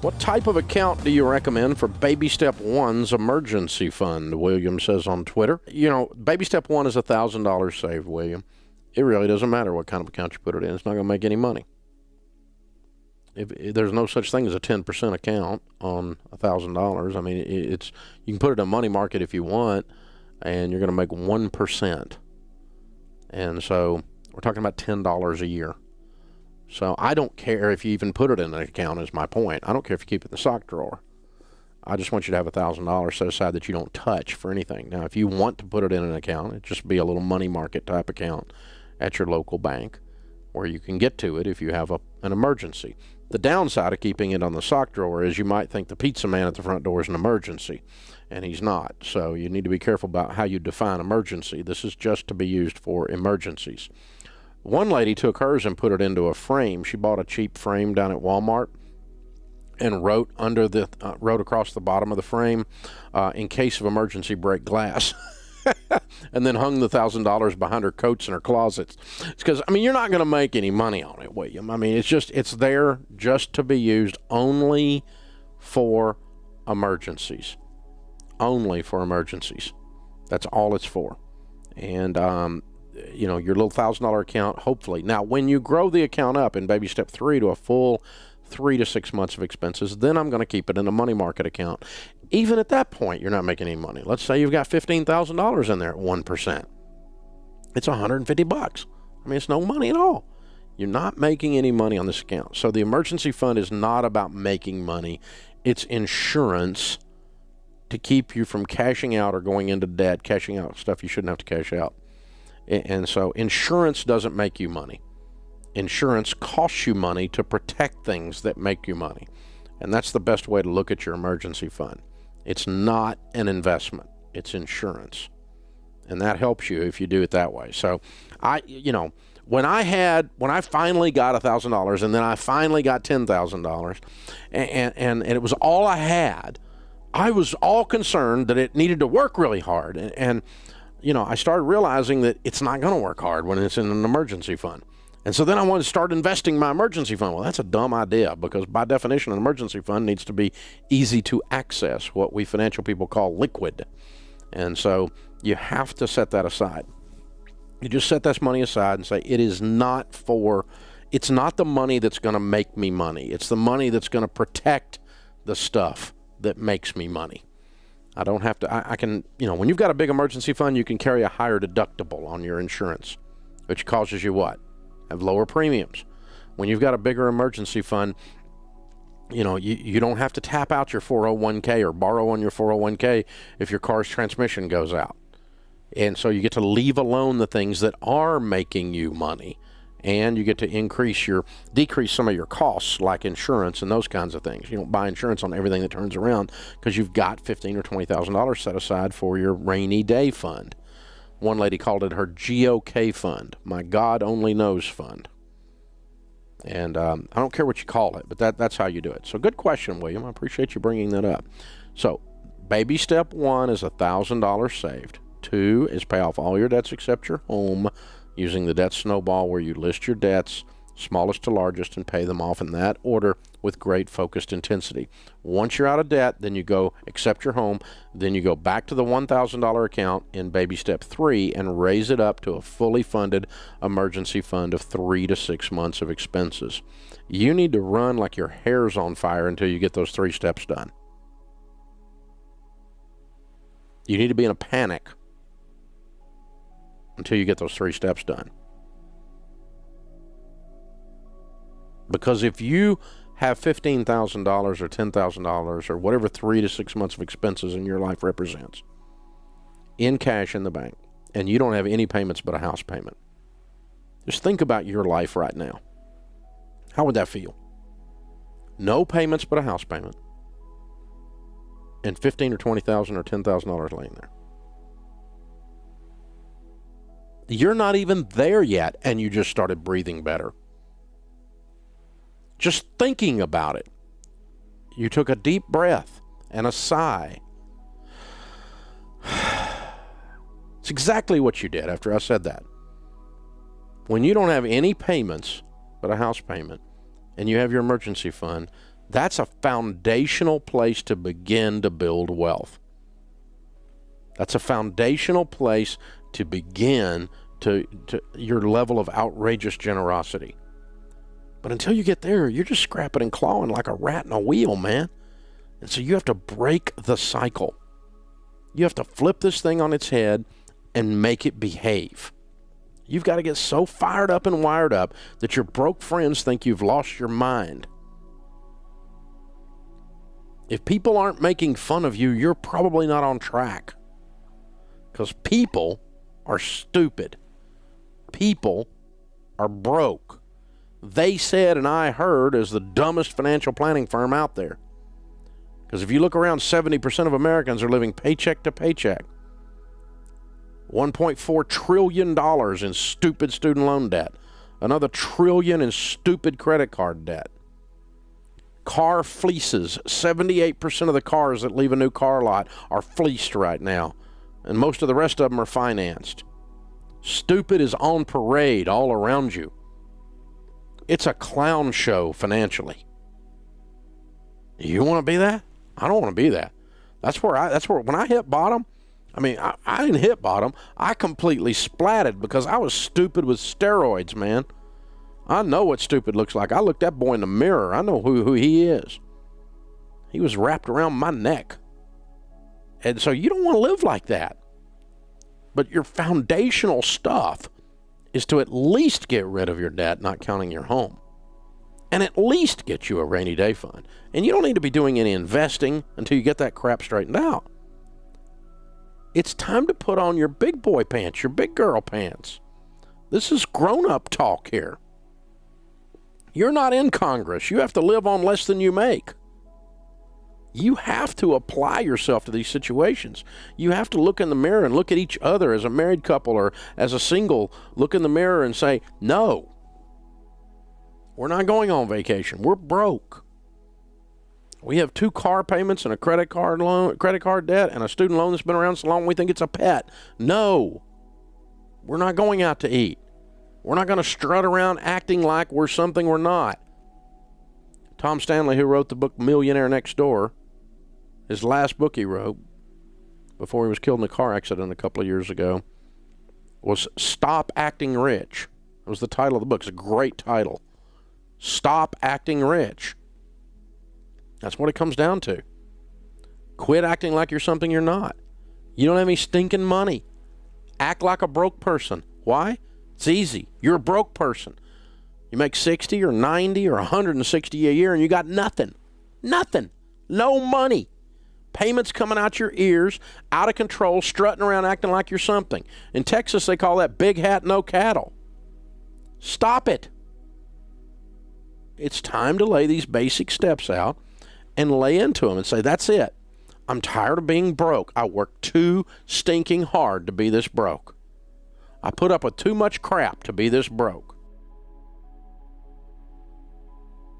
What type of account do you recommend for Baby Step 1's emergency fund? William says on Twitter. You know, Baby Step 1 is $1,000 saved, William. It really doesn't matter what kind of account you put it in. It's not going to make any money. If there's no such thing as a 10% account on $1,000. I mean, it's you can put it in a money market if you want, and you're going to make 1%. And so we're talking about $10 a year. So I don't care if you even put it in an account, is my point. I don't care if you keep it in the sock drawer. I just want you to have $1,000 set aside that you don't touch for anything. Now, if you want to put it in an account, it'd just be a little money market type account at your local bank where you can get to it if you have an emergency. The downside of keeping it on the sock drawer is you might think the pizza man at the front door is an emergency, and he's not. So you need to be careful about how you define emergency. This is just to be used for emergencies. One lady took hers and put it into a frame. She bought a cheap frame down at Walmart and wrote across the bottom of the frame, in case of emergency, break glass. And then hung the $1,000 behind her coats in her closets. It's because, I mean, you're not going to make any money on it, William. I mean, it's there just to be used only for emergencies. Only for emergencies. That's all it's for. And, you know, your little $1,000 account, hopefully. Now, when you grow the account up in Baby Step 3 to a full 3 to 6 months of expenses, then I'm going to keep it in a money market account. Even at that point, you're not making any money. Let's say you've got $15,000 in there at 1%. It's $150. I mean, it's no money at all. You're not making any money on this account. So the emergency fund is not about making money. It's insurance to keep you from cashing out or going into debt, cashing out stuff you shouldn't have to cash out. And so insurance doesn't make you money. Insurance costs you money to protect things that make you money. And that's the best way to look at your emergency fund. It's not an investment. It's insurance. And that helps you if you do it that way. So when I finally got $1,000 and then I finally got $10,000 and it was all I had, I was all concerned that it needed to work really hard. And I started realizing that it's not going to work hard when it's in an emergency fund. And so then I wanted to start investing my emergency fund. Well, that's a dumb idea because by definition, an emergency fund needs to be easy to access, what we financial people call liquid. And so you have to set that aside. You just set this money aside and say, it's not the money that's going to make me money. It's the money that's going to protect the stuff that makes me money. I don't have to, I can, when you've got a big emergency fund, you can carry a higher deductible on your insurance, which causes you what? Have lower premiums. When you've got a bigger emergency fund, you don't have to tap out your 401k or borrow on your 401k if your car's transmission goes out. And so you get to leave alone the things that are making you money, and you get to decrease some of your costs like insurance and those kinds of things. You don't buy insurance on everything that turns around because you've got $15,000 or $20,000 set aside for your rainy day fund. One lady called it her GOK fund, my God only knows fund. And I don't care what you call it, but that's how you do it. So good question, William. I appreciate you bringing that up. So baby step 1 is $1,000 saved. 2 is pay off all your debts except your home using the debt snowball where you list your debts, smallest to largest, and pay them off in that order with great focused intensity. Once you're out of debt, then you go accept your home, then you go back to the $1,000 account in baby step 3 and raise it up to a fully funded emergency fund of 3 to 6 months of expenses. You need to run like your hair's on fire until you get those 3 steps done. You need to be in a panic until you get those 3 steps done. Because if you have $15,000 or $10,000 or whatever 3 to 6 months of expenses in your life represents in cash in the bank, and you don't have any payments but a house payment, just think about your life right now. How would that feel? No payments but a house payment, and $15,000 or $20,000 or $10,000 laying there. You're not even there yet, and you just started breathing better. Just thinking about it. You took a deep breath and a sigh. It's exactly what you did after I said that. When you don't have any payments but a house payment, and you have your emergency fund, That's a foundational place to begin to build wealth. That's a foundational place to begin to your level of outrageous generosity. But until you get there, you're just scrapping and clawing like a rat in a wheel, man. And so you have to break the cycle. You have to flip this thing on its head and make it behave. You've got to get so fired up and wired up that your broke friends think you've lost your mind. If people aren't making fun of you, you're probably not on track. Because people are stupid. People are broke. They Said and I Heard is the dumbest financial planning firm out there. Because if you look around, 70% of Americans are living paycheck to paycheck. $1.4 trillion in stupid student loan debt. Another trillion in stupid credit card debt. Car fleeces. 78% of the cars that leave a new car lot are fleeced right now. And most of the rest of them are financed. Stupid is on parade all around you. It's a clown show financially. You want to be that? I don't want to be that. That's where when I hit bottom, I mean, I didn't hit bottom. I completely splatted because I was stupid with steroids, man. I know what stupid looks like. I looked that boy in the mirror. I know who he is. He was wrapped around my neck. And so you don't want to live like that. But your foundational stuff is to at least get rid of your debt, not counting your home. And at least get you a rainy day fund. And you don't need to be doing any investing until you get that crap straightened out. It's time to put on your big boy pants, your big girl pants. This is grown-up talk here. You're not in Congress. You have to live on less than you make. You have to apply yourself to these situations. You have to look in the mirror and look at each other as a married couple or as a single. Look in the mirror and say, no, we're not going on vacation. We're broke. We have 2 car payments and a credit card debt and a student loan that's been around so long we think it's a pet. No, we're not going out to eat. We're not going to strut around acting like we're something we're not. Tom Stanley, who wrote the book Millionaire Next Door, his last book he wrote before he was killed in a car accident a couple of years ago, was Stop Acting Rich. That was the title of the book. It's a great title. Stop Acting Rich. That's what it comes down to. Quit acting like you're something you're not. You don't have any stinking money. Act like a broke person. Why? It's easy. You're a broke person. You make 60 or 90 or 160 a year and you got nothing. Nothing. No money. Payments coming out your ears, out of control, strutting around acting like you're something. In Texas, they call that big hat, no cattle. Stop it. It's time to lay these basic steps out and lay into them and say, that's it. I'm tired of being broke. I work too stinking hard to be this broke. I put up with too much crap to be this broke.